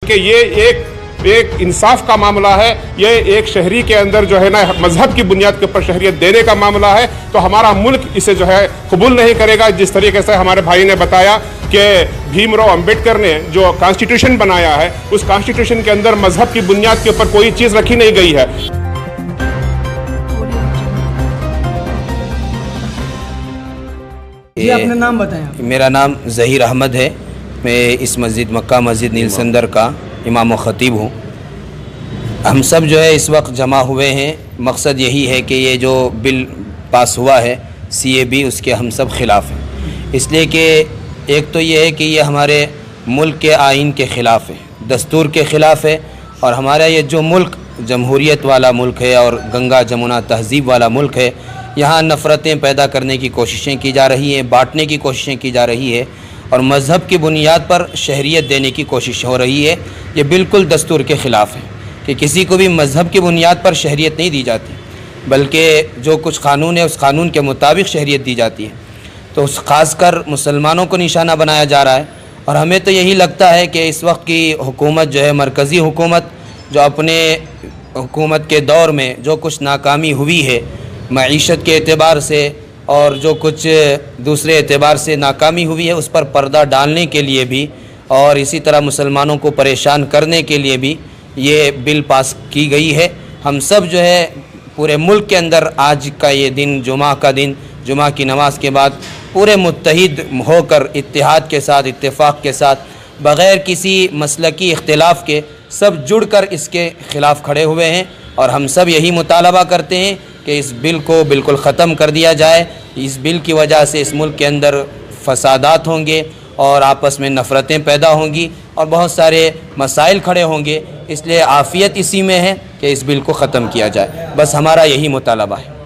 कि ये एक इंसाफ का मामला है, ये एक शहरी के अंदर जो है ना मजहब की बुनियाद के ऊपर शहरियत देने का मामला है, तो हमारा मुल्क इसे जो है कबूल नहीं करेगा। जिस तरीके से हमारे भाई ने बताया कि भीमराव अंबेडकर ने जो कॉन्स्टिट्यूशन बनाया है, उस कॉन्स्टिट्यूशन के अंदर मजहब की बुनियाद के ऊपर कोई चीज रखी नहीं गई है। जी अपना नाम बताएं। मेरा नाम ज़हीर अहमद है। मैं इस मस्जिद मक्का मस्जिद नीलसंदर का इमाम व ख़तीब हूँ। हम सब जो है इस वक्त जमा हुए हैं, मकसद यही है कि ये जो बिल पास हुआ है CAB, उसके हम सब ख़िलाफ़ हैं। इसलिए कि एक तो ये है कि ये हमारे मुल्क के आइन के ख़िलाफ़ है, दस्तूर के ख़िलाफ़ है, और हमारा ये जो मुल्क जमहूरियत वाला मुल्क है और गंगा जमुना तहज़ीब वाला मुल्क है, यहाँ नफ़रतें पैदा करने की कोशिशें की जा रही हैं, बांटने की कोशिशें की जा रही है, और मज़हब की बुनियाद पर शहरियत देने की कोशिश हो रही है। ये बिल्कुल दस्तूर के ख़िलाफ़ है कि किसी को भी मज़हब की बुनियाद पर शहरियत नहीं दी जाती, बल्कि जो कुछ कानून है उस कानून के मुताबिक शहरियत दी जाती है। तो उस ख़ासकर मुसलमानों को निशाना बनाया जा रहा है। और हमें तो यही लगता है कि इस वक्त की हुकूमत जो है, मरकज़ी हुकूमत, जो अपने हुकूमत के दौर में जो कुछ नाकामी हुई है मईशत के एतबार से और जो कुछ दूसरे एतबार से नाकामी हुई है, उस पर पर्दा डालने के लिए भी और इसी तरह मुसलमानों को परेशान करने के लिए भी ये बिल पास की गई है। हम सब जो है पूरे मुल्क के अंदर आज का ये दिन, जुमा का दिन, जुमा की नमाज के बाद पूरे मुत्तहिद होकर इत्तेहाद के साथ, इत्तेफाक के साथ, बग़ैर किसी मसलकी इख्तिलाफ़ के सब जुड़कर इसके ख़िलाफ़ खड़े हुए हैं। और हम सब यही मुतालबा करते हैं कि इस बिल को बिल्कुल ख़त्म कर दिया जाए। इस बिल की वजह से इस मुल्क के अंदर फसादात होंगे और आपस में नफ़रतें पैदा होंगी और बहुत सारे मसाइल खड़े होंगे। इसलिए आफ़ियत इसी में है कि इस बिल को ख़त्म किया जाए, बस हमारा यही मुतालबा है।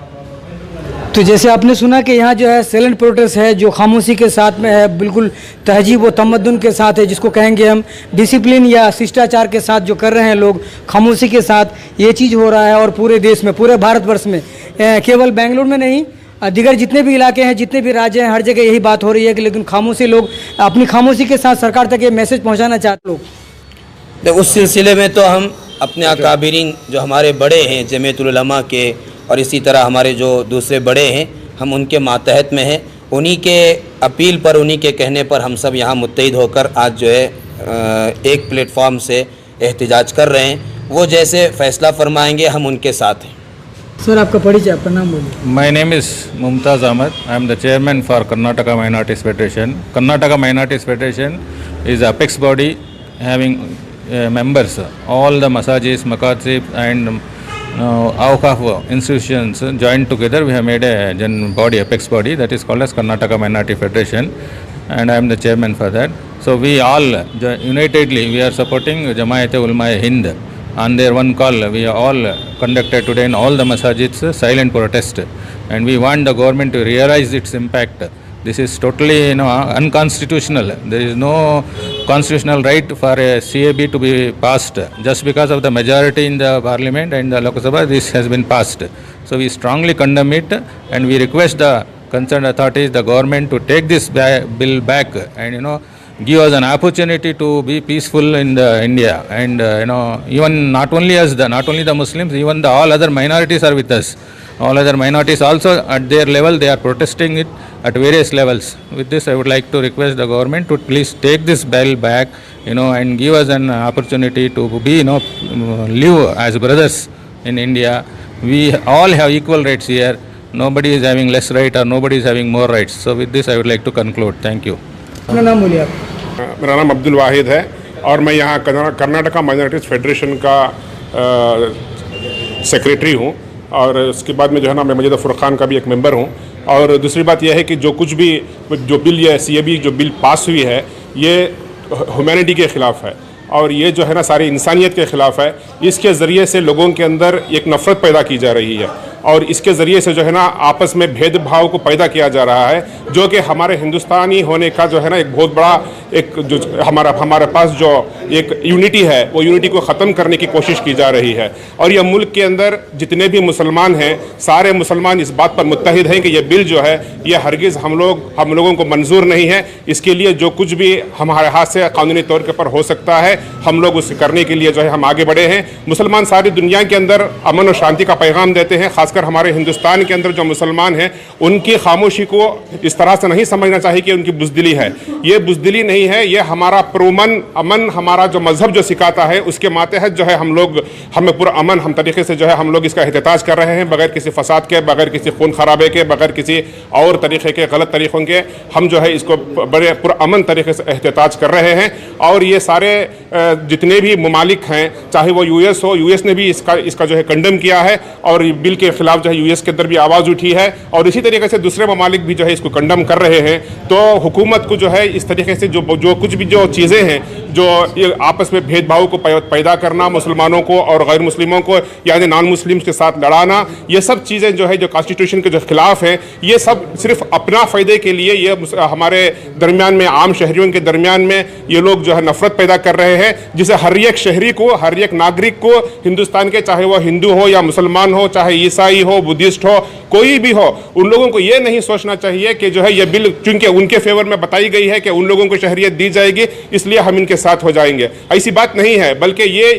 तो जैसे आपने सुना कि यहाँ जो है साइलेंट प्रोटेस्ट है, जो खामोशी के साथ में है, बिल्कुल तहजीब व तमद्दुन के साथ है, जिसको कहेंगे हम डिसिप्लिन या शिष्टाचार के साथ जो कर रहे हैं लोग, खामोशी के साथ ये चीज़ हो रहा है। और पूरे देश में, पूरे भारतवर्ष में, केवल बेंगलुरु में नहीं, दीगर जितने भी इलाके हैं, जितने भी राज्य हैं, हर जगह यही बात हो रही है कि लेकिन खामोशी, लोग अपनी खामोशी के साथ सरकार तक ये मैसेज पहुँचाना चाहते लोग। तो उस सिलसिले में तो हम अपने अकाबिरीन जो हमारे बड़े हैं जमीयतुल उलमा के और इसी तरह हमारे जो दूसरे बड़े हैं, हम उनके मातहत में हैं। उन्हीं के अपील पर, उन्हीं के कहने पर हम सब यहाँ मुत्तहिद होकर आज जो है एक प्लेटफॉर्म से एहतिजाज कर रहे हैं। वो जैसे फ़ैसला फरमाएंगे हम उनके साथ हैं। सर आपका परिचय, आपका नाम बोलिए। My name is Mumtaz Ahmed. I am the chairman for Karnataka Minorities Federation. Karnataka Minorities Federation is an apex body having members. All the masajid, makatib and awqaf institutions joined together. We have made a body, apex body, that is called as Karnataka Minority Federation, and I am the chairman for that. So we all unitedly we are supporting Jamaat-e-Ulama Hind. On their one call, we all conducted today in all the masajids silent protest, and we want the government to realize its impact. This is totally unconstitutional. There is no constitutional right for a CAB to be passed. Just because of the majority in the parliament and the Lok Sabha, this has been passed. So we strongly condemn it, and we request the concerned authorities, the government, to take this bill back and give us an opportunity to be peaceful in the India. And even not only the Muslims, even all other minorities are with us. All other minorities also at their level, they are protesting it at various levels. With this, I would like to request the government to please take this bill back, and give us an opportunity to be, live as brothers in India. We all have equal rights here. Nobody is having less right or nobody is having more rights. So with this, I would like to conclude. Thank you. अपना नाम बोलिए आप। मेरा नाम अब्दुल वाहिद है और मैं यहाँ कर्नाटका माइनॉरिटीज़ फेडरेशन का सेक्रेटरी हूँ, और उसके बाद में जो है ना मैं मस्जिद फुरकान का भी एक मेंबर हूँ। और दूसरी बात यह है कि जो बिल ये CAB जो बिल पास हुई है, ये ह्यूमैनिटी के ख़िलाफ़ है और ये जो है ना सारी इंसानियत के ख़िलाफ़ है। इसके ज़रिए से लोगों के अंदर एक नफ़रत पैदा की जा रही है। और इसके ज़रिए से जो है ना आपस में भेदभाव को पैदा किया जा रहा है, जो कि हमारे हिंदुस्तानी होने का जो है ना एक बहुत बड़ा एक जो हमारे पास जो एक यूनिटी है वो यूनिटी को ख़त्म करने की कोशिश की जा रही है। और यह मुल्क के अंदर जितने भी मुसलमान हैं सारे मुसलमान इस बात पर मुत्तहिद हैं कि यह बिल जो है यह हरगिज़ हम लोगों को मंजूर नहीं है। इसके लिए जो कुछ भी हमारे हाथ से कानूनी तौर के पर हो सकता है हम लोग उसे करने के लिए जो है हम आगे बढ़े हैं। मुसलमान सारी दुनिया के अंदर अमन और शांति का पैगाम देते हैं, खासकर हमारे हिंदुस्तान के अंदर जो मुसलमान हैं उनकी खामोशी को इस तरह से नहीं समझना चाहिए कि उनकी बुज़दिली है। ये बुज़दिली नहीं है, ये हमारा पुरअमन अमन हमारा जो मजहब जो सिखाता है उसके मातहत जो है हमें पूरा अमन हम तरीके से जो है हम लोग इसका एहतजाज कर रहे हैं, बगैर किसी फसाद के, बगैर किसी खून खराबे के, बगैर किसी और तरीके के गलत तरीक़ों के हम जो है इसको बड़े पूरा अमन तरीके से एहतजाज कर रहे हैं। और ये सारे जितने भी ममालिक हैं, चाहे वो यूएस हो, यूएस ने भी इसका जो है कंडम किया है और बिल के खिलाफ जो है यूएस के अंदर भी आवाज़ उठी है और इसी तरीके से दूसरे ममालिक भी जो है इसको कंडम कर रहे हैं। तो हुकूमत को जो है इस तरीके से जो कुछ भी जो चीज़ें हैं जो ये आपस में भेदभाव को पैदा करना, मुसलमानों को और गैर मुस्लिमों को यानी नॉन मुस्लिम्स के साथ लड़ाना, ये सब चीज़ें जो है जो कॉन्स्टिट्यूशन के जो खिलाफ हैं, ये सब सिर्फ अपना फ़ायदे के लिए ये हमारे दरमियान में आम शहरियों के दरमियान में ये लोग जो है नफरत पैदा कर रहे हैं, जिसे हर एक शहरी को, हर एक नागरिक को हिंदुस्तान के, चाहे वो हिंदू हो या मुसलमान हो, चाहे ईसाई हो, बुद्धिस्ट हो, कोई भी हो, उन लोगों को ये नहीं सोचना चाहिए कि जो है ये बिल चूंकि उनके फेवर में बताई गई है कि उन लोगों को शहरियत दी जाएगी इसलिए हम इनके साथ हो जाएंगे। ऐसी बात नहीं है, बल्कि ये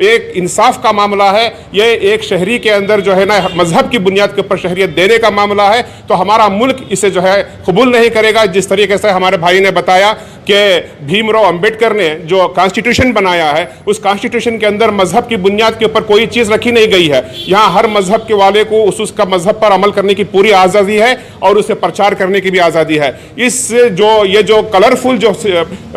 एक इंसाफ का मामला है। ये एक शहरी के अंदर जो है ना मजहब की बुनियाद के ऊपर शहरियत देने का मामला है। तो हमारा मुल्क इसे जो है कबूल नहीं करेगा। जिस तरीके से हमारे भाई ने बताया कि भीमराव अंबेडकर ने जो कॉन्स्टिट्यूशन बनाया है उस कॉन्स्टिट्यूशन के अंदर मजहब की बुनियाद के ऊपर कोई चीज़ रखी नहीं गई है। यहाँ हर मजहब के वाले को उसका मजहब पर अमल करने की पूरी आज़ादी है और उसे प्रचार करने की भी आज़ादी है। ये जो कलरफुल जो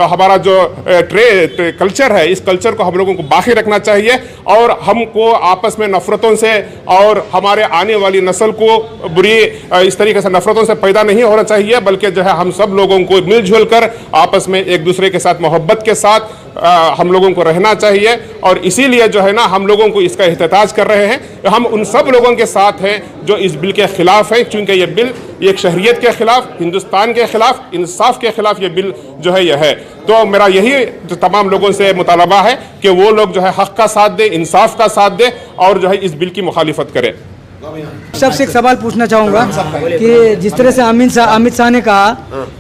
हमारा जो कल्चर है, इस कल्चर को हम लोगों को बाकी रखना चाहिए और हमको आपस में नफरतों से और हमारे आने वाली नस्ल को बुरी इस तरीके से नफरतों से पैदा नहीं होना चाहिए, बल्कि जो है हम सब लोगों को मिलजुल कर आपस में एक दूसरे के साथ मोहब्बत के साथ हम लोगों को रहना चाहिए। और इसीलिए जो है ना हम लोगों को इसका एहतजाज कर रहे हैं। हम उन सब लोगों के साथ हैं जो इस बिल के खिलाफ हैं, क्योंकि ये बिल एक शहरियत के खिलाफ, हिंदुस्तान के खिलाफ, इंसाफ के खिलाफ ये बिल जो है यह है। तो मेरा यही जो तमाम लोगों से मुतालबा है कि वो लोग जो है हक़ का साथ दें, इंसाफ का साथ दें और जो है इस बिल की मुखालिफत करें। सबसे एक सवाल पूछना चाहूँगा कि जिस तरह से अमित शाह ने कहा,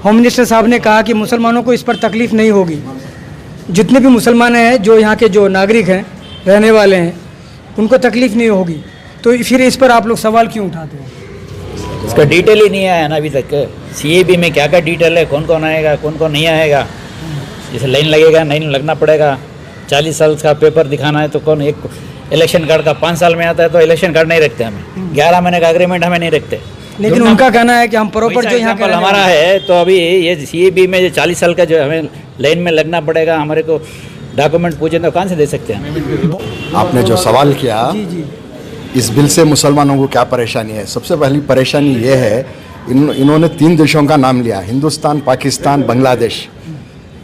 होम मिनिस्टर साहब ने कहा कि मुसलमानों को इस पर तकलीफ़ नहीं होगी, जितने भी मुसलमान हैं जो यहाँ के जो नागरिक हैं, रहने वाले हैं, उनको तकलीफ़ नहीं होगी, तो फिर इस पर आप लोग सवाल क्यों उठाते हैं? इसका डिटेल ही नहीं आया ना अभी तक। CAB में क्या क्या डिटेल है, कौन कौन आएगा, कौन कौन नहीं आएगा, जैसे लाइन लगेगा, लाइन लगना पड़ेगा, 40 साल का पेपर दिखाना है तो कौन, एक इलेक्शन कार्ड का 5 साल में आता है तो इलेक्शन कार्ड नहीं रखते हमें, 11 महीने का एग्रीमेंट हमें नहीं रखते। लेकिन उनका कहना है कि हम प्रॉपर जो यहाँ का हमारा है, तो अभी ये CAB में जो 40 साल का जो हमें लाइन में लगना पड़ेगा, हमारे को डॉक्यूमेंट पूछे तो कहाँ से दे सकते हैं? आपने जो सवाल किया, इस बिल से मुसलमानों को क्या परेशानी है? सबसे पहली परेशानी ये है, इन्होंने 3 देशों का नाम लिया, हिंदुस्तान, पाकिस्तान, बांग्लादेश।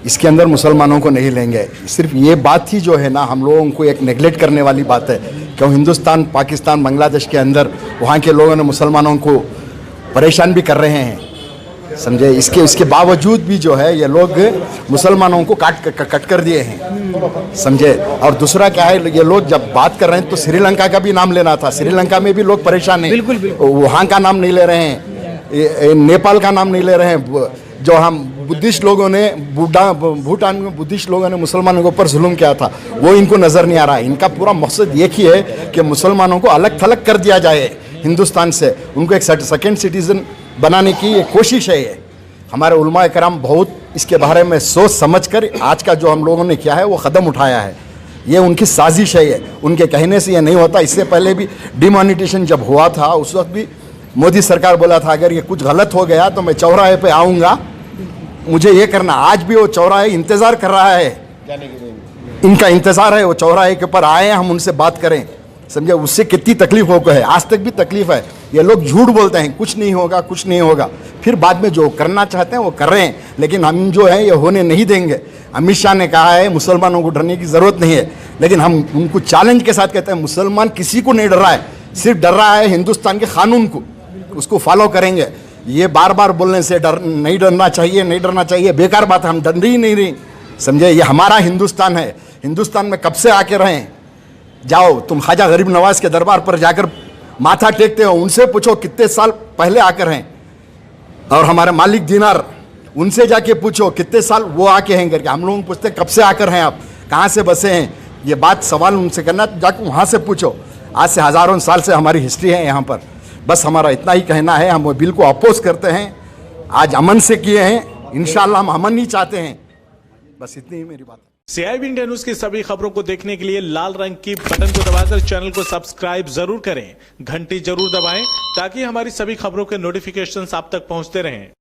इसके अंदर मुसलमानों को नहीं लेंगे। सिर्फ ये बात ही जो है ना हम लोगों को एक नेगलेक्ट करने वाली बात है, क्यों हिंदुस्तान, पाकिस्तान, बांग्लादेश के अंदर वहाँ के लोगों ने मुसलमानों को परेशान भी कर रहे हैं, समझे। इसके बावजूद भी जो है ये लोग मुसलमानों को कट कर दिए हैं, समझे। और दूसरा क्या है, ये लोग जब बात कर रहे हैं तो श्रीलंका का भी नाम लेना था, श्रीलंका में भी लोग परेशान हैं, बिल्कुल। वहाँ का नाम नहीं ले रहे हैं, नेपाल का नाम नहीं ले रहे हैं। जो हम बुद्धिस्ट लोगों ने भूटान में बुद्धिस्ट लोगों ने मुसलमानों के ऊपर जुल्म किया था, वो इनको नज़र नहीं आ रहा है। इनका पूरा मकसद एक ही है कि मुसलमानों को अलग थलग कर दिया जाए हिंदुस्तान से, उनको एक सेकंड सिटीज़न बनाने की ये कोशिश है। ये हमारे उलमा कराम बहुत इसके बारे में सोच समझ कर आज का जो हम लोगों ने किया है वो कदम उठाया है। ये उनकी साजिश है, ये उनके कहने से ये नहीं होता। इससे पहले भी डिमोनेटाइजेशन जब हुआ था उस वक्त भी मोदी सरकार बोला था अगर ये कुछ गलत हो गया तो मैं चौराहे पे आऊँगा, मुझे ये करना। आज भी वो चौराहे इंतज़ार कर रहा है, इनका इंतज़ार है, वो चौराहे के ऊपर आए, हम उनसे बात करें, समझे। उससे कितनी तकलीफ होकर है, आज तक भी तकलीफ है। ये लोग झूठ बोलते हैं, कुछ नहीं होगा, कुछ नहीं होगा, फिर बाद में जो करना चाहते हैं वो कर रहे हैं, लेकिन हम जो है ये होने नहीं देंगे। अमित शाह ने कहा है मुसलमानों को डरने की ज़रूरत नहीं है, लेकिन हम उनको चैलेंज के साथ कहते हैं मुसलमान किसी को नहीं डर रहा है। सिर्फ डर रहा है हिंदुस्तान के कानून को, उसको फॉलो करेंगे। ये बार बार बोलने से नहीं डरना चाहिए, नहीं डरना चाहिए, बेकार बात है, हम डर ही नहीं रही, समझे। ये हमारा हिंदुस्तान है, हिंदुस्तान में कब से आके रहें। जाओ तुम ख्वाजा गरीब नवाज के दरबार पर जाकर माथा टेकते हो, उनसे पूछो कितने साल पहले आकर हैं, और हमारे मालिक दिनार उनसे जाके पूछो कितने साल वो आके हैं करके। हम लोग पूछते कब से आकर हैं आप, कहाँ से बसे हैं, ये बात सवाल उनसे करना, जाकर वहाँ से पूछो। आज से हज़ारों साल से हमारी हिस्ट्री है यहाँ पर। बस हमारा इतना ही कहना है, हम वो बिल को अपोज करते हैं, आज अमन से किए हैं, इंशाल्लाह हम अमन ही चाहते हैं। बस इतनी ही मेरी बात है। CIB इंडिया न्यूज की सभी खबरों को देखने के लिए लाल रंग की बटन को दबाकर चैनल को सब्सक्राइब जरूर करें, घंटी जरूर दबाएं ताकि हमारी सभी खबरों के नोटिफिकेशंस आप तक पहुंचते रहें।